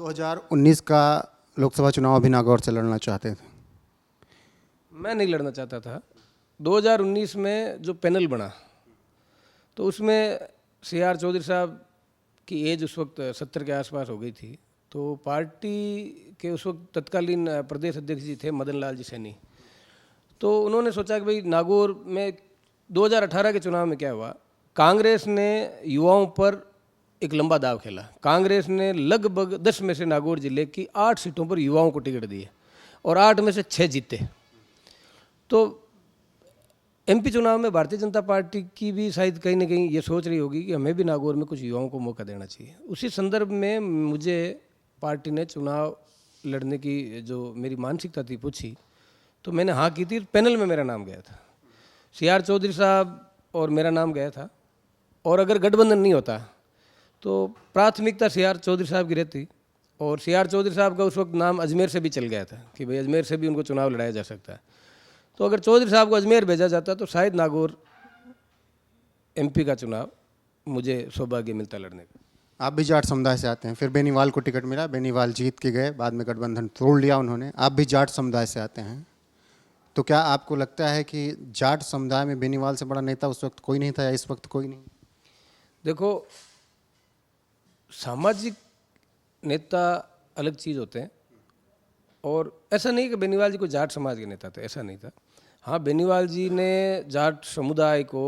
2019 का लोकसभा चुनाव अभी नागौर से लड़ना चाहते थे। मैं नहीं लड़ना चाहता था। 2019 में जो पैनल बना तो उसमें CR चौधरी साहब की एज उस वक्त 70 के आसपास हो गई थी। तो पार्टी के उस वक्त तत्कालीन प्रदेश अध्यक्ष जी थे मदन लाल जी सैनी। तो उन्होंने सोचा कि भाई नागौर में 2018 के चुनाव में क्या हुआ, कांग्रेस ने युवाओं पर एक लंबा दाव खेला। कांग्रेस ने लगभग 10 में से नागौर जिले की 8 सीटों पर युवाओं को टिकट दिए और 8 में से 6 जीते। तो MP चुनाव में भारतीय जनता पार्टी की भी शायद कहीं ना कहीं ये सोच रही होगी कि हमें भी नागौर में कुछ युवाओं को मौका देना चाहिए। उसी संदर्भ में मुझे पार्टी ने चुनाव लड़ने की जो मेरी मानसिकता थी पूछी तो मैंने हाँ की थी। पैनल में मेरा नाम गया था, CR चौधरी साहब और मेरा नाम गया था। और अगर गठबंधन नहीं होता तो प्राथमिकता CR चौधरी साहब की रहती और CR चौधरी साहब का उस वक्त नाम अजमेर से भी चल गया था कि भाई अजमेर से भी उनको चुनाव लड़ाया जा सकता है। तो अगर चौधरी साहब को अजमेर भेजा जाता तो शायद नागौर MP का चुनाव मुझे सौभाग्य मिलता लड़ने का। आप भी जाट समुदाय से आते हैं, फिर बेनीवाल को टिकट मिला, बेनीवाल जीत के गए, बाद में गठबंधन तोड़ लिया उन्होंने। आप भी जाट समुदाय से आते हैं, तो क्या आपको लगता है कि जाट समुदाय में बेनीवाल से बड़ा नेता उस वक्त कोई नहीं था या इस वक्त कोई नहीं? देखो, सामाजिक नेता अलग चीज़ होते हैं और ऐसा नहीं कि बेनीवाल जी को जाट समाज के नेता थे, ऐसा नहीं था। हाँ, बेनीवाल जी ने जाट समुदाय को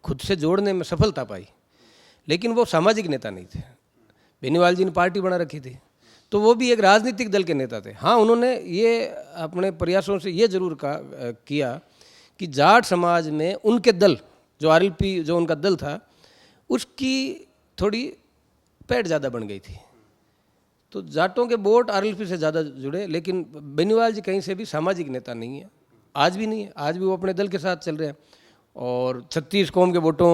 खुद से जोड़ने में सफलता पाई, लेकिन वो सामाजिक नेता नहीं थे। बेनीवाल जी ने पार्टी बना रखी थी, तो वो भी एक राजनीतिक दल के नेता थे। हाँ, उन्होंने ये अपने प्रयासों से ये जरूर किया कि जाट समाज में उनके दल जो RLP जो उनका दल था उसकी थोड़ी पैठ ज़्यादा बन गई थी, तो जाटों के वोट RLP से ज़्यादा जुड़े। लेकिन बेनीवाल जी कहीं से भी सामाजिक नेता नहीं है, आज भी नहीं है। आज भी वो अपने दल के साथ चल रहे हैं और 36 कौम के वोटों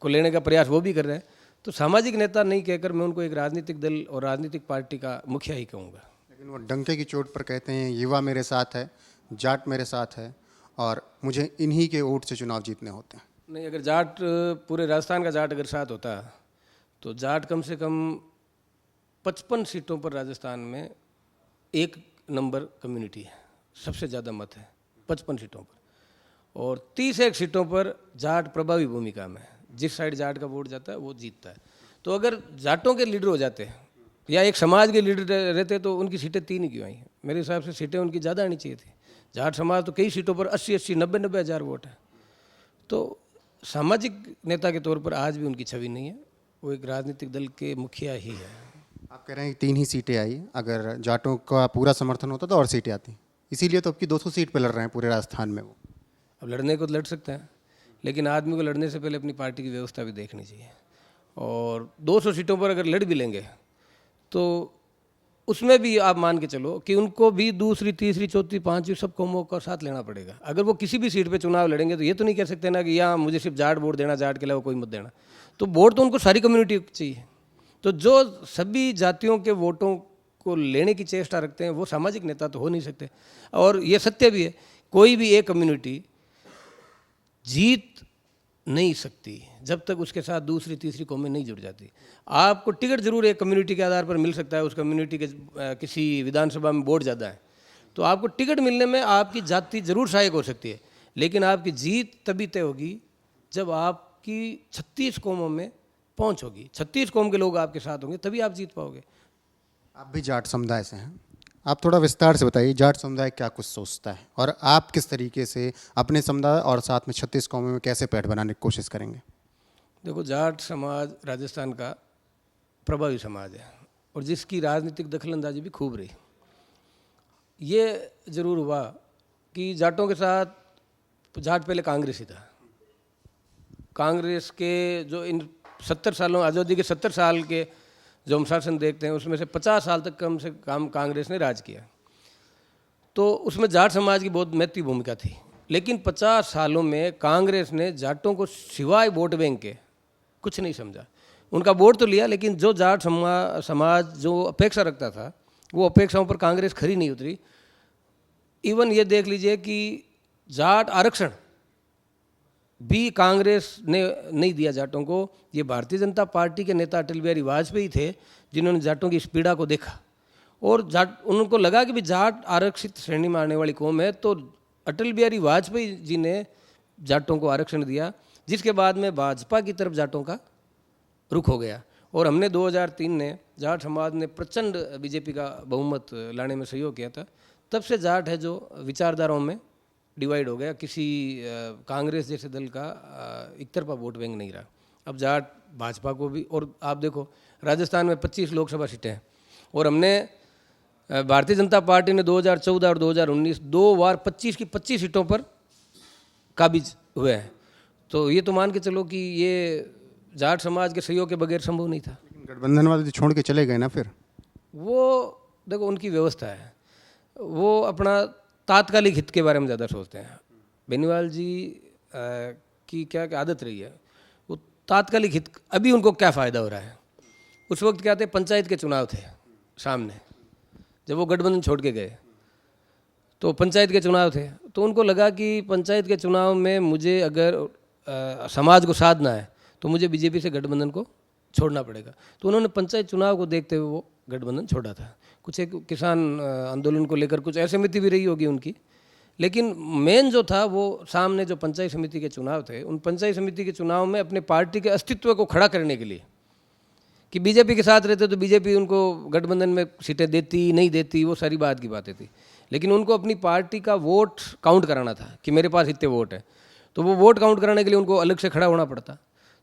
को लेने का प्रयास वो भी कर रहे हैं। तो सामाजिक नेता नहीं कहकर मैं उनको एक राजनीतिक दल और राजनीतिक पार्टी का मुखिया ही कहूँगा। लेकिन वो डंके की चोट पर कहते हैं युवा मेरे साथ है, जाट मेरे साथ है और मुझे इन्हीं के वोट से चुनाव जीतने होते हैं। नहीं, अगर जाट पूरे राजस्थान का जाट अगर साथ होता तो जाट कम से कम 55 सीटों पर राजस्थान में 1 नंबर कम्युनिटी है, सबसे ज़्यादा मत है 55 सीटों पर, और 31 सीटों पर जाट प्रभावी भूमिका में है। जिस साइड जाट का वोट जाता है वो जीतता है। तो अगर जाटों के लीडर हो जाते या एक समाज के लीडर रहते तो उनकी सीटें 3 ही क्यों आई? मेरे हिसाब से सीटें उनकी ज़्यादा आनी चाहिए थी। जाट समाज तो कई सीटों पर 80-80, 90-90 हज़ार वोट है। तो सामाजिक नेता के तौर पर आज भी उनकी छवि नहीं है, वो एक राजनीतिक दल के मुखिया ही है। आप कह रहे हैं कि 3 ही सीटें आई, अगर जाटों का पूरा समर्थन होता तो और सीटें आती, इसीलिए तो आपकी 200 सीट पर लड़ रहे हैं पूरे राजस्थान में। वो अब लड़ने को तो लड़ सकते हैं, लेकिन आदमी को लड़ने से पहले अपनी पार्टी की व्यवस्था भी देखनी चाहिए। और 200 सीटों पर अगर लड़ भी लेंगे तो उसमें भी आप मान के चलो कि उनको भी दूसरी, तीसरी, चौथी, पांचवी सब कौमों का साथ लेना पड़ेगा। अगर वो किसी भी सीट पे चुनाव लड़ेंगे तो ये तो नहीं कह सकते ना कि यहाँ मुझे सिर्फ जाट वोट देना, जाट के अलावा कोई मत देना। तो वोट तो उनको सारी कम्युनिटी चाहिए। तो जो सभी जातियों के वोटों को लेने की चेष्टा रखते हैं वो सामाजिक नेता तो हो नहीं सकते। और ये सत्य भी है, कोई भी एक कम्युनिटी जीत नहीं सकती जब तक उसके साथ दूसरी, तीसरी कौमें नहीं जुड़ जाती। आपको टिकट जरूर एक कम्युनिटी के आधार पर मिल सकता है, उस कम्युनिटी के किसी विधानसभा में वोट ज़्यादा है तो आपको टिकट मिलने में आपकी जाति जरूर सहायक हो सकती है, लेकिन आपकी जीत तभी तय होगी जब आपकी 36 कौमों में पहुंच होगी, 36 कौम के लोग आपके साथ होंगे, तभी आप जीत पाओगे। आप भी जाट समुदाय से हैं, आप थोड़ा विस्तार से बताइए जाट समुदाय क्या कुछ सोचता है और आप किस तरीके से अपने समुदाय और साथ में 36 कौमों में कैसे पैठ बनाने की कोशिश करेंगे? देखो, जाट समाज राजस्थान का प्रभावी समाज है और जिसकी राजनीतिक दखलंदाजी भी खूब रही। ये जरूर हुआ कि जाटों के साथ जाट पहले कांग्रेस ही था। कांग्रेस के जो इन 70 सालों, आज़ादी के 70 साल के जो हम शासन देखते हैं उसमें से 50 साल तक कम से कम कांग्रेस ने राज किया, तो उसमें जाट समाज की बहुत महत्वपूर्ण भूमिका थी। लेकिन 50 सालों में कांग्रेस ने जाटों को सिवाय वोट बैंक के कुछ नहीं समझा। उनका वोट तो लिया, लेकिन जो जाट समाज जो अपेक्षा रखता था वो अपेक्षाओं पर कांग्रेस खरी नहीं उतरी। इवन ये देख लीजिए कि जाट आरक्षण भी कांग्रेस ने नहीं दिया जाटों को। ये भारतीय जनता पार्टी के नेता अटल बिहारी वाजपेयी थे जिन्होंने जाटों की इस पीड़ा को देखा और जाट उनको लगा कि भी जाट आरक्षित श्रेणी में आने वाली कौम है, तो अटल बिहारी वाजपेयी जी ने जाटों को आरक्षण दिया, जिसके बाद में भाजपा की तरफ जाटों का रुख हो गया। और हमने 2003 में जाट समाज ने प्रचंड बीजेपी का बहुमत लाने में सहयोग किया था। तब से जाट है जो विचारधाराओं में डिवाइड हो गया, किसी कांग्रेस जैसे दल का एक तरफा वोट बैंक नहीं रहा। अब जाट भाजपा को भी, और आप देखो राजस्थान में 25 लोकसभा सीटें हैं और हमने भारतीय जनता पार्टी ने 2014 और 2019 दो बार 25 की 25 सीटों पर काबिज हुए हैं। तो ये तो मान के चलो कि ये जाट समाज के सहयोग के बगैर संभव नहीं था। गठबंधन वाले जो छोड़ के चले गए ना, फिर वो देखो उनकी व्यवस्था है, वो अपना तात्कालिक हित के बारे में ज़्यादा सोचते हैं। बेनीवाल जी की क्या आदत रही है, वो तात्कालिक हित, अभी उनको क्या फ़ायदा हो रहा है। उस वक्त क्या थे, पंचायत के चुनाव थे सामने, जब वो गठबंधन छोड़ के गए तो पंचायत के चुनाव थे, तो उनको लगा कि पंचायत के चुनाव में मुझे अगर समाज को साधना है तो मुझे बीजेपी से गठबंधन को छोड़ना पड़ेगा। तो उन्होंने पंचायत चुनाव को देखते हुए वो गठबंधन छोड़ा था। कुछ एक किसान आंदोलन को लेकर कुछ असहमति भी रही होगी उनकी, लेकिन मेन जो था वो सामने जो पंचायत समिति के चुनाव थे, उन पंचायत समिति के चुनाव में अपने पार्टी के अस्तित्व को खड़ा करने के लिए कि बीजेपी के साथ रहते तो बीजेपी उनको गठबंधन में सीटें देती नहीं देती, वो सारी बात की बातें थी, लेकिन उनको अपनी पार्टी का वोट काउंट कराना था कि मेरे पास इतने वोट हैं। तो वो वोट काउंट कराने के लिए उनको अलग से खड़ा होना पड़ता।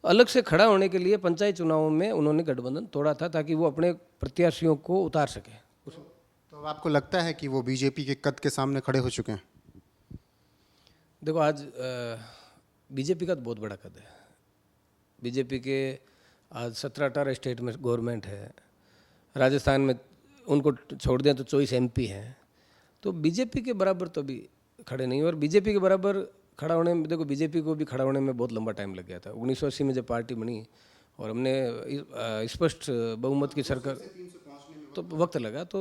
अलग से खड़ा होने के लिए पंचायत चुनावों में उन्होंने गठबंधन तोड़ा था ताकि वो अपने प्रत्याशियों को उतार सके। तो अब आपको लगता है कि वो बीजेपी के कद के सामने खड़े हो चुके हैं? देखो आज बीजेपी का तो बहुत बड़ा कद है। बीजेपी के आज 17-18 स्टेट में गवर्नमेंट है, राजस्थान में उनको छोड़ दें तो 24 MP हैं, तो बीजेपी के बराबर तो अभी खड़े नहीं। और बीजेपी के बराबर खड़ा होने में, देखो बीजेपी को भी खड़ा होने में बहुत लंबा टाइम लग गया था। 1980 में जब पार्टी बनी और हमने स्पष्ट बहुमत की सरकार, तो वक्त लगा, तो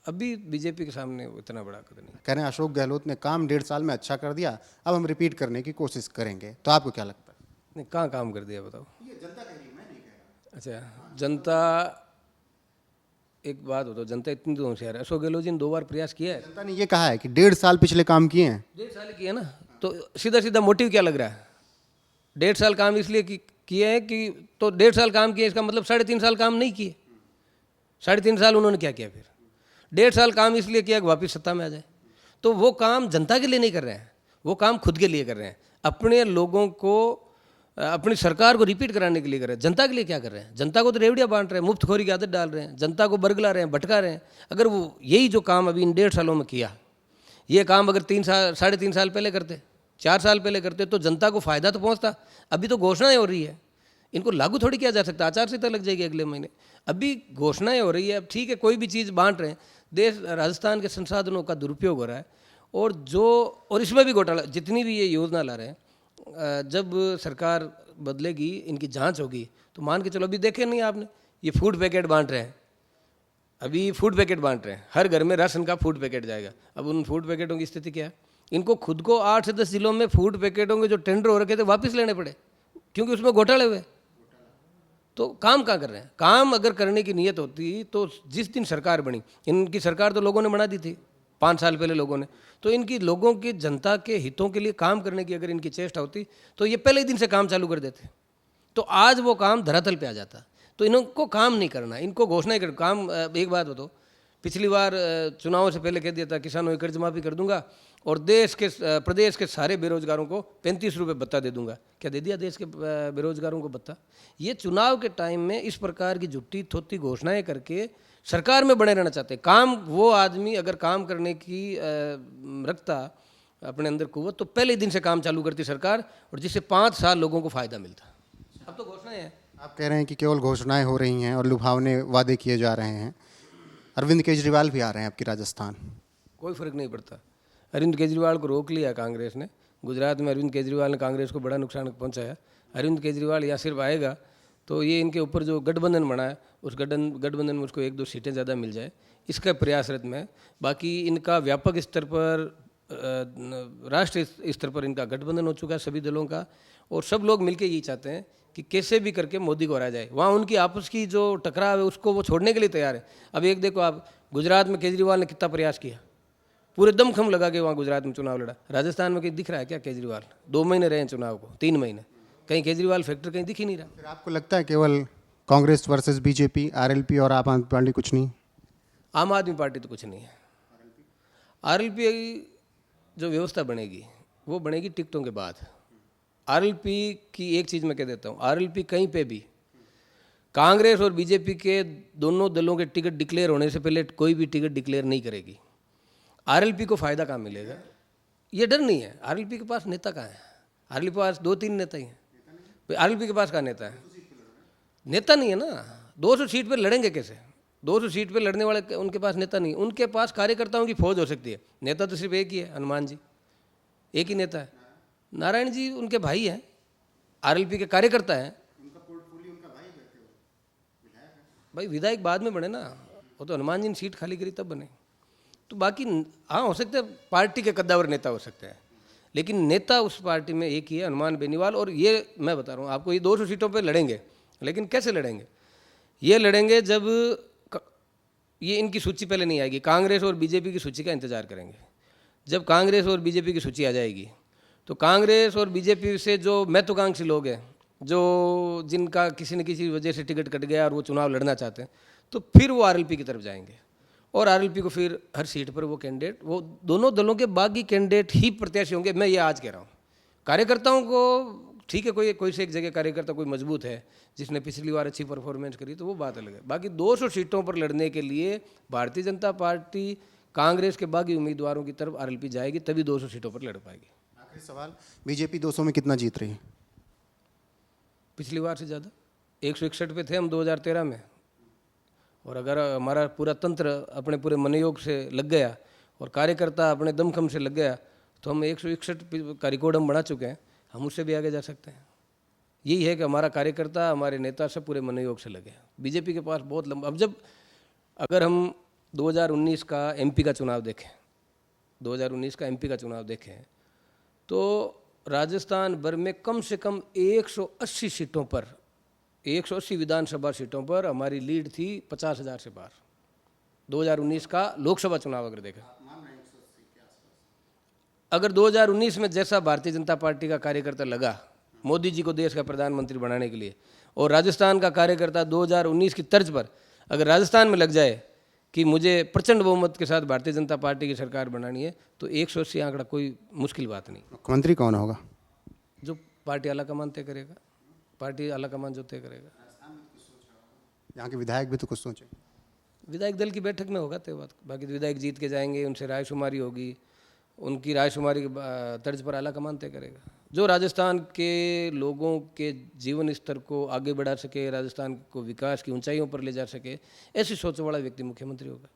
अभी बीजेपी के सामने इतना बड़ा कदम नहीं। कह रहे हैं अशोक गहलोत ने काम 1.5 साल में अच्छा कर दिया, अब हम रिपीट करने की कोशिश करेंगे, तो आपको क्या लगता है? नहीं, कहाँ काम कर दिया बताओ? ये जनता कह रही है, मैं नहीं कह रहा। अच्छा, जनता, एक बात बताओ, जनता इतनी तो होशियार है। अशोक गहलोत जी ने 2 बार प्रयास किया है। जनता ने ये कहा है कि 1.5 साल पिछले काम किए हैं। 1.5 साल किया ना, तो सीधा सीधा मोटिव क्या लग रहा है? 1.5 साल काम इसलिए किए हैं कि, तो 1.5 साल काम किए, इसका मतलब 3.5 साल काम नहीं किए। 3.5 साल उन्होंने क्या किया फिर? 1.5 साल काम इसलिए किया कि वापिस सत्ता में आ जाए। तो वो काम जनता के लिए नहीं कर रहे हैं, वो काम खुद के लिए कर रहे हैं, अपने लोगों को, अपनी सरकार को रिपीट कराने के लिए कर रहे हैं। जनता के लिए क्या कर रहे हैं? जनता को तो रेवड़ियाँ बांट रहे हैं, मुफ्तखोरी की आदत डाल रहे हैं, जनता को बरगला रहे हैं, भटका रहे हैं। अगर वो यही जो काम अभी इन 1.5 सालों में किया, ये काम अगर 3-3.5 साल पहले करते, 4 साल पहले करते, तो जनता को फायदा तो पहुंचता। अभी तो घोषणाएं हो रही है, इनको लागू थोड़ी किया जा सकता, आचार संहिता लग जाएगी अगले महीने। अभी घोषणाएं हो रही है, अब ठीक है कोई भी चीज़ बांट रहे हैं, देश राजस्थान के संसाधनों का दुरुपयोग हो रहा है। और इसमें भी घोटाला, जितनी भी ये योजना ला रहे हैं, जब सरकार बदलेगी, इनकी जांच होगी, तो मान के चलो, अभी देखे नहीं आपने, ये फूड पैकेट बांट रहे हैं, अभी फूड पैकेट बांट रहे हैं, हर घर में राशन का फूड पैकेट जाएगा। अब उन फूड पैकेटों की स्थिति क्या है? इनको खुद को 8 से 10 जिलों में फूड पैकेटों के जो टेंडर हो रखे थे वापस लेने पड़े, क्योंकि उसमें घोटाले हुए। तो काम कहाँ कर रहे हैं? काम अगर करने की नीयत होती तो जिस दिन सरकार बनी, इनकी सरकार तो लोगों ने बना दी थी 5 साल पहले लोगों ने, तो इनकी लोगों की, जनता के हितों के लिए काम करने की अगर इनकी चेष्टा होती तो ये पहले ही दिन से काम चालू कर देते, तो आज वो काम धरातल पे आ जाता। तो इनको काम नहीं करना, इनको घोषणाएं कर काम। एक बात बताओ, पिछली बार चुनावों से पहले कह दिया था किसानों की कर्ज माफ़ी कर दूंगा और प्रदेश के सारे बेरोजगारों को 35 रुपये भत्ता दे दूंगा। क्या दे दिया देश के बेरोजगारों को भत्ता? ये चुनाव के टाइम में इस प्रकार की झुट्टी थोती घोषणाएं करके सरकार में बने रहना चाहते हैं। काम, वो आदमी अगर काम करने की रखता अपने अंदर कुव्वत, तो पहले ही दिन से काम चालू करती सरकार, और जिससे 5 साल लोगों को फायदा मिलता। अब तो घोषणाएं हैं। आप कह रहे हैं कि केवल घोषणाएं हो रही हैं और लुभावने वादे किए जा रहे हैं। अरविंद केजरीवाल भी आ रहे हैं आपकी राजस्थान, कोई फर्क नहीं पड़ता। अरविंद केजरीवाल को रोक लिया कांग्रेस ने। गुजरात में अरविंद केजरीवाल ने कांग्रेस को बड़ा नुकसान पहुंचाया। अरविंद केजरीवाल यहाँ सिर्फ आएगा तो ये इनके ऊपर जो गठबंधन बना है, उस गठबंधन में उसको 1-2 सीटें ज़्यादा मिल जाए, इसका प्रयासरत में। बाकी इनका व्यापक स्तर पर राष्ट्रीय स्तर पर इनका गठबंधन हो चुका है सभी दलों का, और सब लोग मिलकर यही चाहते हैं कि कैसे भी करके मोदी को हराया जाए। वहाँ उनकी आपस की जो टकराव है उसको वो छोड़ने के लिए तैयार है। अब एक देखो आप, गुजरात में केजरीवाल ने कितना प्रयास किया, पूरे दमखम लगा के वहाँ गुजरात में चुनाव लड़ा। राजस्थान में कहीं दिख रहा है क्या केजरीवाल? 2 महीने रहे हैं चुनाव को, 3 महीने, कहीं केजरीवाल फैक्टर कहीं दिख ही नहीं रहा। फिर आपको लगता है केवल कांग्रेस वर्सेस बीजेपी, आरएलपी और आप आदमी पार्टी कुछ नहीं? आम आदमी पार्टी तो कुछ नहीं है। आरएलपी जो व्यवस्था बनेगी वो बनेगी टिकटों के बाद। आरएलपी की एक चीज़ मैं कह देता हूँ, आरएलपी कहीं पे भी कांग्रेस और बीजेपी के दोनों दलों के टिकट डिक्लेयर होने से पहले कोई भी टिकट डिक्लेयर नहीं करेगी। आरएलपी को फ़ायदा कहाँ मिलेगा? ये डर नहीं है। आरएलपी के पास नेता कहाँ है? आरएलपी के पास 2-3 नेता ही हैं। आरएलपी के पास कहाँ नेता है? नेता नहीं है ना। 200 सीट पर लड़ेंगे कैसे? 200 सीट पे लड़ने वाले उनके पास नेता नहीं, उनके पास कार्यकर्ताओं की फौज हो सकती है। नेता तो सिर्फ एक ही है, हनुमान जी, एक ही नेता है। नारायण जी उनके भाई हैं, आरएलपी के कार्यकर्ता हैं। भाई विधायक बाद में बने ना, वो तो हनुमान जी ने सीट खाली करी तब बने। तो बाकी हाँ हो सकते हैं पार्टी के कद्दावर नेता हो सकते हैं, लेकिन नेता उस पार्टी में एक ही है, हनुमान बेनीवाल। और ये मैं बता रहा हूँ आपको, ये 200 सीटों पर लड़ेंगे, लेकिन कैसे लड़ेंगे? ये लड़ेंगे जब ये इनकी सूची पहले नहीं आएगी। कांग्रेस और बीजेपी की सूची का इंतजार करेंगे। जब कांग्रेस और बीजेपी की सूची आ जाएगी तो कांग्रेस और बीजेपी से जो महत्वाकांक्षी लोग हैं, जो जिनका किसी न किसी वजह से टिकट कट गया और वो चुनाव लड़ना चाहते हैं, तो फिर वो आरएलपी की तरफ जाएंगे। और आरएलपी को फिर हर सीट पर वो कैंडिडेट, वो दोनों दलों के बागी कैंडिडेट ही प्रत्याशी होंगे। मैं ये आज कह रहा हूँ। कार्यकर्ताओं को ठीक है, कोई से एक जगह कार्यकर्ता कोई मजबूत है जिसने पिछली बार अच्छी परफॉर्मेंस करी तो वो बात अलग है। बाकी 200 सीटों पर लड़ने के लिए भारतीय जनता पार्टी कांग्रेस के बागी उम्मीदवारों की तरफ आरएलपी जाएगी, तभी 200 सीटों पर लड़ पाएगी। आखिरी सवाल, बीजेपी 200 में कितना जीत रही है? पिछली बार से ज़्यादा। 161 पे थे हम 2013 में, और अगर हमारा पूरा तंत्र अपने पूरे मनोयोग से लग गया और कार्यकर्ता अपने दमखम से लग गया तो हम 161 का रिकॉर्ड हम बना चुके हैं। हम उससे भी आगे जा सकते हैं। यही है कि हमारा कार्यकर्ता, हमारे नेता सब पूरे मनोयोग से लगे। बीजेपी के पास बहुत लंबा, अब अगर हम 2019 का एमपी का चुनाव देखें, 2019 का एमपी का चुनाव देखें तो राजस्थान भर में कम से कम 180 सीटों पर, 180 विधानसभा सीटों पर हमारी लीड थी 50,000 से पार। 2019 का लोकसभा चुनाव अगर देखें, अगर 2019 में जैसा भारतीय जनता पार्टी का कार्यकर्ता लगा मोदी जी को देश का प्रधानमंत्री बनाने के लिए, और राजस्थान का कार्यकर्ता 2019 की तर्ज पर अगर राजस्थान में लग जाए कि मुझे प्रचंड बहुमत के साथ भारतीय जनता पार्टी की सरकार बनानी है, तो 180 आंकड़ा कोई मुश्किल बात नहीं। मुख्यमंत्री कौन होगा? जो पार्टी आलाकमान तय करेगा, पार्टी आलाकमान जो तय करेगा। यहाँ के विधायक भी तो कुछ सोचे। विधायक दल की बैठक में होगा तय बात। बाकी तो विधायक जीत के जाएंगे, उनसे रायशुमारी होगी, उनकी रायशुमारी के तर्ज पर आलाकमान तय करेगा। जो राजस्थान के लोगों के जीवन स्तर को आगे बढ़ा सके, राजस्थान को विकास की ऊंचाइयों पर ले जा सके, ऐसी सोच वाला व्यक्ति मुख्यमंत्री होगा।